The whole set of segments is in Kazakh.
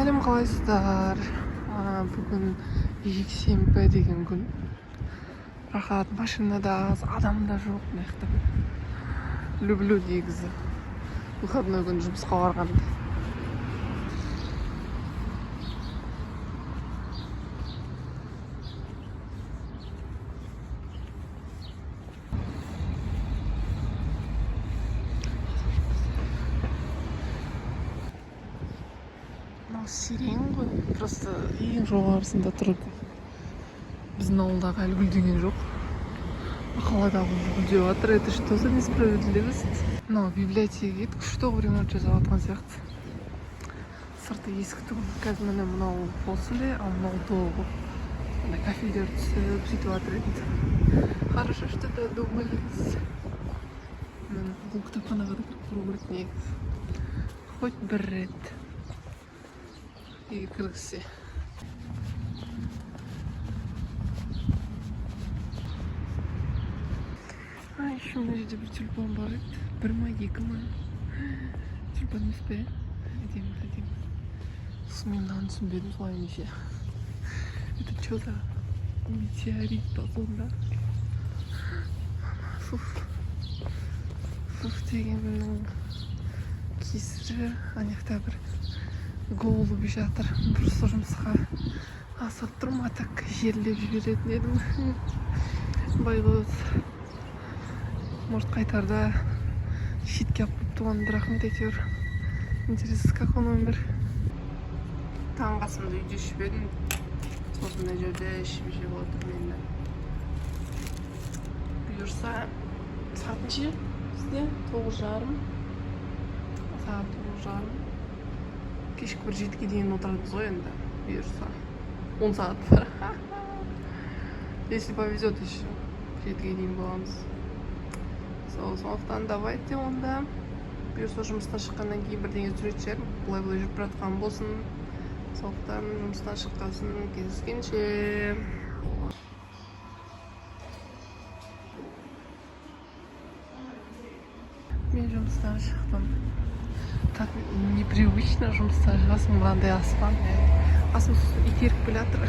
Сәлем, қалайсыздар? Бүгін жексенбі деген күн. Рахат, машинада аз, адам да жоқ, мектеп. Люблю негізі. Выходной күн жұмысқа барғанда. Сирен ғой, просто ең жоғарысында тұрды. Біздің ауылдағы әлі гүлдеген жоқ. Қаладағы гүлдеп жатыр. Это что за несправедливость? Но библиотеке күшті ремонт жасап жатқан сияқты. Сырты ескі тұғын. Қазір міне мынау посыле, а мынау долғы. Кафелер түсіп, сөйтіп жатыр енді. Хорошо, что додумались. Бұл кітапханаға да кіріп тұру керек негізі. Хоть бір рет. И кіргізсе. Еще мына жерде бір тюльпан бар еді. 1 ма 2 ма? Тюльпан емес пе? Әдемі. Мен мынаны түсінбедім солай неше. Это что за метеорит па сонда? Фуф дегеннің кесірі анаяқта бір голубь жатыр. Просто жұмысқа асығып тұрмын, а так жерлеп жіберетін едім. Байғыз. Может, қайтарда шетке алып туған рахмет әйтеуір. Интересно, как он өмір. Таңғы асымды үйде ішіп едім. Сосын мына жерде ішіп жеп отырмын енді. Бұйырса, сағат неше? Бізде 9:30. Сағат 9:30. Кешкі бір 7-ге дейін отырамыз ғой енді. Бұйырса. 10 сағат бар. Если повезет еще. 7-ге дейін боламыз. Сондықтан давайте онда. Бұйырса жұмыстан шыққаннан кейін бірдеңе түсіретін шығармын. Бұлай жүріп жатқан болсын. Сондықтан жұмыстан шыққасын кездескенше. Мен жұмыстан шықтым. Так непривычно жұмыстан шығасың, мынандай аспан. Асым итеріп келе жатыр.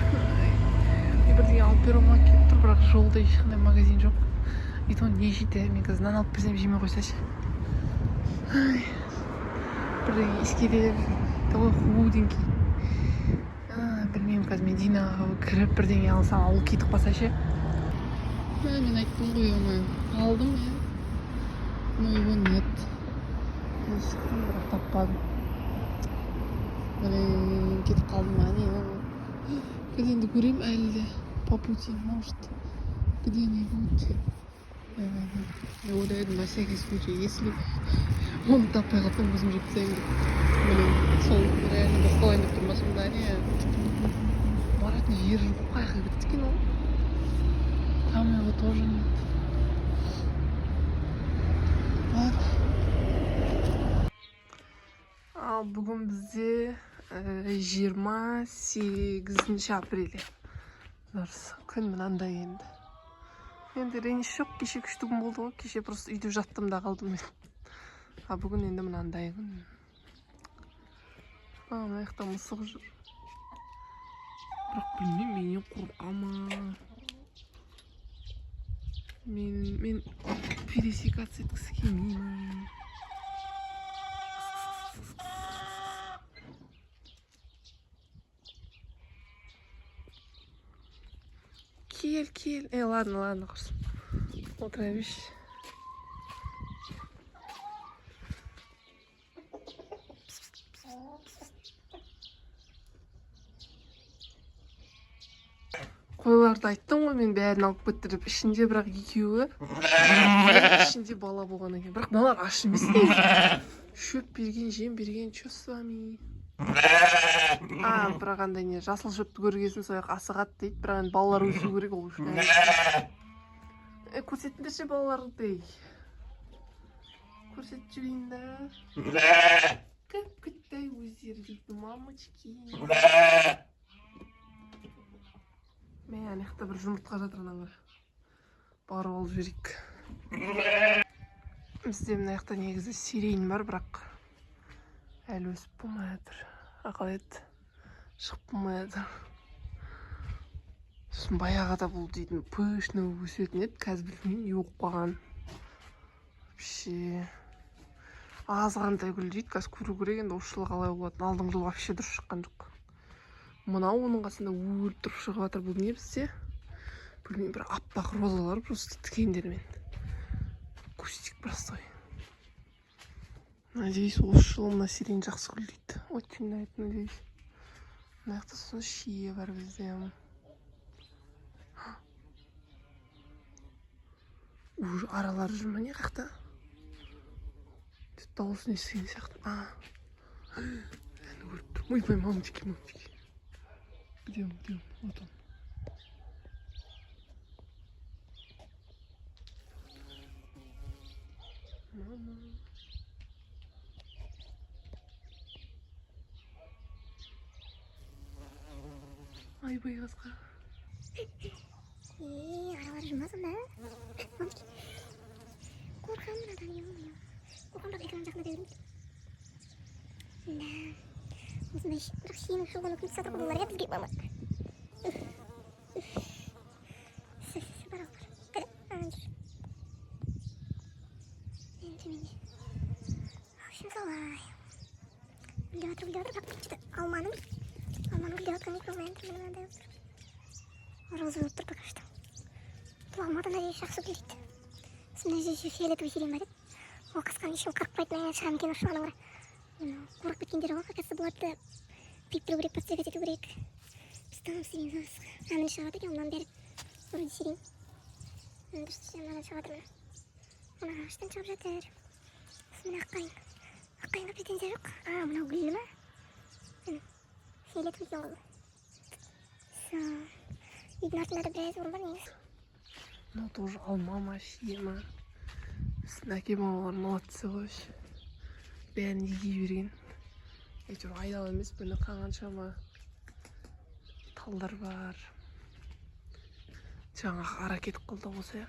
Бірдеңе алып беруіме келіп тұр, бірақ жолда ешқандай магазин жоқ. И то не жейді, мен қазір нан алып берсем жемей қойсашы. Бірдеңе искелеп, такой худенький. Білмеймін, қазір мен Динаға кіріп бірдеңе алсам, ол кетіп қалсашы. Мен айттым ғой, оны алдым, но его нет. Шықтым, бірақ таппадым. Кетіп қалдым, не? Қазір енді көрем әлі де по пути, может, где-нибудь. Я ойлаймын, на всякий случай, если оны таппай қалсам, өзім жеп тастайын деп. Сол реально басқалайын деп тұрмасам да, не? Баратын жер жоқ, қайғы біткен ол. Там его тоже нет. Ал бүгін бізде 28 апрель. Күн мынандай енді. Енді реніш жоқ, кеше күшті күн болды ғой. Кеше просто үйде жаттым да қалдым мен. А бүгін енді мынандай күн. Мына жақта мысық жүр. Бірақ білмеймін, менен қорқама. Мен пересекаться еткісі келмеймін. Кел. Ладно, құрсын. Отыра берші. Қойларды айттым ғой, мен бәрін алып көтіріп, ішінде бірақ екеуі. Ішінде бала болған екен. Бірақ мыналар аш емес дейді. Шөп берген, жем берген, чё с вами? Бірақ андай не, жасыл шөпті көргесін сояқ асығат дейді. Бірақ енді балалар өсу керек ол үшін. Көрсетіндерше балаларды. Көрсетіп жүрейін да. Кіп-кіттай өздері дейді, мамочки. Мен аяқта бір жұмыртқа жатыр анаңғар. Барып алып жіберейік. Бізде мына жақта негізі сирень бар, бірақ әлі өсіп болмай жатыр. Ақыл ет. шығып болмай жатыр. Сосын баяғыда бұл дейтін пышный өсетін еді, қазір білмеймін, не болып қалған. Вообще азғантай гүл дейді, қазір көру керек, енді осы жылы қалай болатын. Алдыңғы жылы вообще дұрыс шыққан жоқ. Мынау оның қасында өліп тұрып шығып жатыр. Бұл не бізде? Білмеймін, бір аппақ розалар просто тікендермен. Кустик простой. Надеюсь, осы жылы мына сирень жақсы гүлдейді. Очень на это надеюсь. Мына жақта сосын шие бар бізде. Уже аралары жүр ма не қақта? Дауысын естіген сияқты. Әні өліп тұр. Ойбай, мамочки. Где он? Вот он. Мама. Айбай қасқа. аралары жүрмесін бе? Мамочки. Қорқам мынадан, ё-моё. Қорқам, бірақ экран жақына бердім. Да. Осындай бірақ сенің шығуын өкініп сатыр қолылар еді бізге, мама. Бар алып. Қайда? Ана жүр. Мен төменде. Общем, солай. Гүлдеп жатыр, бірақ бүйтті. Алманың гүлдеп жатқан микромен мынандай болып тұр. Розовый болып тұр пока что. Бұл алмадан надеюсь жақсы гүлдейді. Мына жерде фиолетовый сирень бар еді. Ол қасқан ешкім қырықпайтын, айнан шығам екен осы жағынан қарай. Қорқып кеткендері ғой, қақасы бұларды пип тұру керек, подстригать ету керек. Біз таным сирень замысқа. Мынаны шығып жатыр екен, мынаны бәрі вроде сирень. Дұрыс мынаны шығып жатыр мына. Мына ағаштан шығып жатыр. Мына аққайынға претензия жоқ. Мынау гүл ма? Фиолетовый екен ғой. Үйдің артында да біраз орын бар негізі. Мынау тоже алма ма, шие ма? Біздің әке мамалар молодцы ғой. Бәрін егей берген. Әйтеуір айдал емес, бұны қаншама талдар бар. Жаңағы ара кетіп қалды осы.